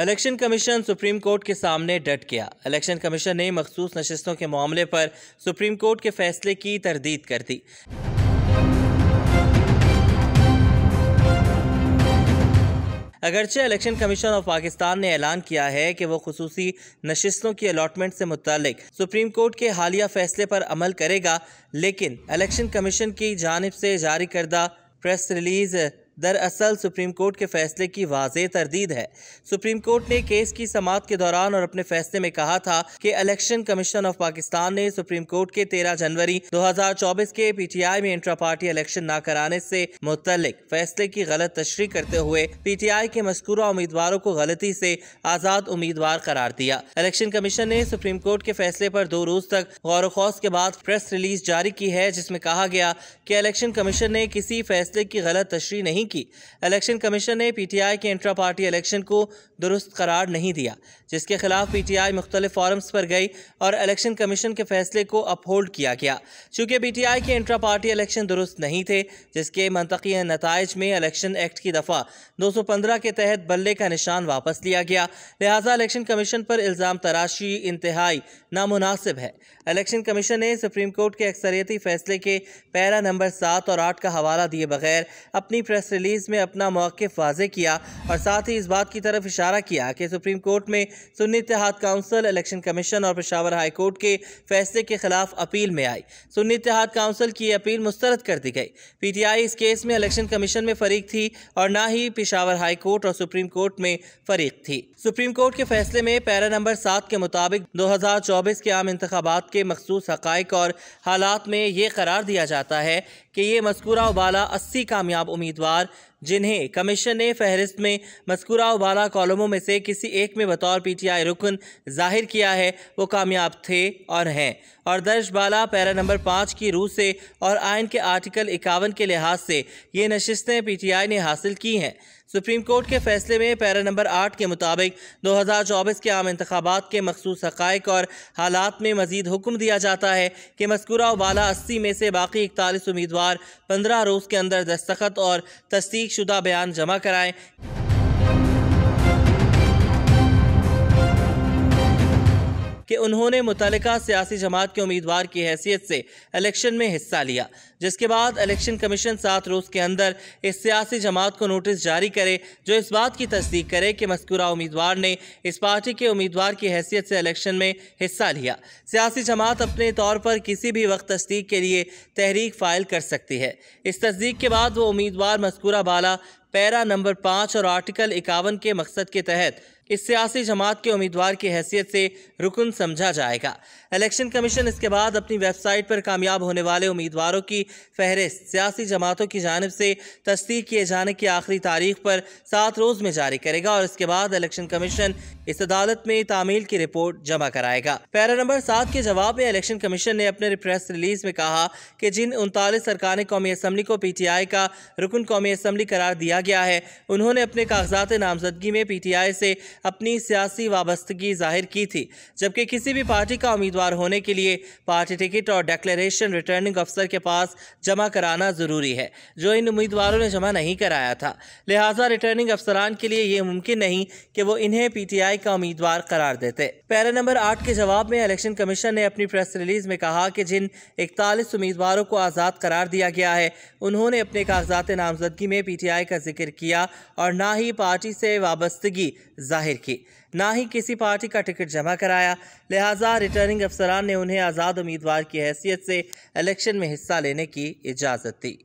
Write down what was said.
Election commission supreme court के सामने डट गया। इलेक्शन कमीशन ने मखसूस नशिस्तों के मामले पर सुप्रीम कोर्ट के फैसले की तरदीद कर दी। अगरचे इलेक्शन कमीशन ऑफ पाकिस्तान ने ऐलान किया है कि वो खुसूसी नशिस्तों की अलॉटमेंट से मुताल्लिक सुप्रीम कोर्ट के हालिया फैसले पर अमल करेगा, लेकिन इलेक्शन कमीशन की जानिब से जारी करदा प्रेस रिलीज दरअसल सुप्रीम कोर्ट के फैसले की वाज़ेह तरदीद है। सुप्रीम कोर्ट ने केस की समाअत के दौरान और अपने फैसले में कहा था कि इलेक्शन कमीशन ऑफ पाकिस्तान ने सुप्रीम कोर्ट के 13 जनवरी 2024 के पीटीआई में इंट्रा पार्टी इलेक्शन न कराने से मुतल्लिक फैसले की गलत तशरीह करते हुए पीटीआई के मज़कूरा उम्मीदवारों को गलती से आज़ाद उम्मीदवार करार दिया। इलेक्शन कमीशन ने सुप्रीम कोर्ट के फैसले पर 2 रोज तक गौर खौस के बाद प्रेस रिलीज जारी की है, जिसमें कहा गया कि इलेक्शन कमीशन ने किसी फैसले की गलत तशरीह नहीं की। इलेक्शन कमीशन ने पीटीआई के इंट्रा पार्टी इलेक्शन को दुरुस्त करार नहीं दिया, जिसके खिलाफ पीटीआई मुख्तलिफ फॉरम्स पर गई और इलेक्शन कमीशन के फैसले को अपहोल्ड किया गया। चूंकि पीटीआई के इंट्रा पार्टी इलेक्शन दुरुस्त नहीं थे, जिसके मंतकी नताइज में इलेक्शन एक्ट की दफ़ा 215 के तहत बल्ले का निशान वापस लिया गया, लिहाजा इलेक्शन कमीशन पर इल्ज़ाम तराशी इंतहाई नामुनासिब है। इलेक्शन कमीशन ने सुप्रीम कोर्ट के अक्सरियती फैसले के पैरा नंबर 7 और 8 का हवाला दिए बगैर अपनी प्रेस रिलीज में अपना मौक़िफ़ वाज़ेह किया और साथ ही इस बात की तरफ इशारा किया कि सुप्रीम कोर्ट में सुन्नी इत्तेहाद काउंसिल, इलेक्शन कमीशन और पेशावर हाई कोर्ट के फैसले के खिलाफ अपील में आई। सुन्नी इत्तेहाद काउंसिल की अपील मुस्तरद कर दी गई। पीटीआई इस केस में इलेक्शन कमीशन में फरीक थी और न ही पेशावर हाई कोर्ट और सुप्रीम कोर्ट में फरीक थी। सुप्रीम कोर्ट के फैसले में पैरा नंबर 7 के मुताबिक 2024 के आम इंतखाबात के मखसूस हक़ाइक़ और हालात में ये करार दिया जाता है कि ये मज़कूरा उबाला 80 कामयाब उम्मीदवार, जिन्हें कमीशन ने फहरिस्त में मज़कूरा उबाला कॉलमों में से किसी एक में बतौर पीटीआई रुकन जाहिर किया है, वो कामयाब थे और हैं और दर्ज बाला पैरा नंबर 5 की रूह से और आइन के आर्टिकल 51 के लिहाज से ये नशिस्तें पीटीआई ने हासिल की हैं। सुप्रीम कोर्ट के फैसले में पैरा नंबर 8 के मुताबिक 2024 के आम इंतखाबात के मखसूस हक़ाइक़ और हालात में मज़ीद हुक्म दिया जाता है कि मज़कूरा उबाला 80 में से बाकी 41 उम्मीदवार 15 रोज़ के अंदर दस्तखत और तस्दीक शुदा बयान जमा कराएं कि उन्होंने मुतल्लिका सियासी जमात के उम्मीदवार की हैसियत से इलेक्शन में हिस्सा लिया, जिसके बाद इलेक्शन कमीशन 7 रोज़ के अंदर इस सियासी जमात को नोटिस जारी करे जो इस बात की तस्दीक करे कि मज़कूरा उम्मीदवार ने इस पार्टी के उम्मीदवार की हैसियत से इलेक्शन में हिस्सा लिया। सियासी जमात अपने तौर पर किसी भी वक्त तस्दीक के लिए तहरीक फ़ाइल कर सकती है। इस तस्दीक के बाद वो उम्मीदवार मज़कूरा बाला पैरा नंबर 5 और आर्टिकल 51 के मकसद के तहत इस सियासी जमात के उम्मीदवार की हैसियत से रुकन समझा जाएगा। इलेक्शन कमीशन इसके बाद अपनी वेबसाइट पर कामयाब होने वाले उम्मीदवारों की फहरिस्त सियासी जमातों की जानिब से तस्दीक किए जाने की आखिरी तारीख पर 7 रोज़ में जारी करेगा और इसके बाद इलेक्शन कमीशन इस अदालत में तामील की रिपोर्ट जमा कराएगा। पैरा नंबर 7 के जवाब में इलेक्शन कमीशन ने अपने प्रेस रिलीज में कहा कि जिन 39 अरकान कौमी असम्बली को पीटीआई का रुकन कौमी असम्बली करार दिया गया है, उन्होंने अपने कागजात नामजदगी में पीटीआई से अपनी सियासी वाबस्तगी जाहिर की थी, जबकि किसी भी पार्टी का उम्मीदवार होने के लिए पार्टी टिकट और डिक्लेरेशन रिटर्निंग अफसर के पास जमा कराना जरूरी है, जो इन उम्मीदवारों ने जमा नहीं कराया था। लिहाजा रिटर्निंग अफसरान के लिए यह मुमकिन नहीं कि वो इन्हें पीटीआई का उम्मीदवार करार देते। पैरा नंबर 8 के जवाब में इलेक्शन कमीशन ने अपनी प्रेस रिलीज में कहा कि जिन 41 उम्मीदवारों को आज़ाद करार दिया गया है, उन्होंने अपने कागजात नामजदगी में पीटीआई का जिक्र किया और ना ही पार्टी से वाबस्तगी जाहिर की, ना ही किसी पार्टी का टिकट जमा कराया। लिहाजा रिटर्निंग अफसरान ने उन्हें आज़ाद उम्मीदवार की हैसियत से इलेक्शन में हिस्सा लेने की इजाज़त दी।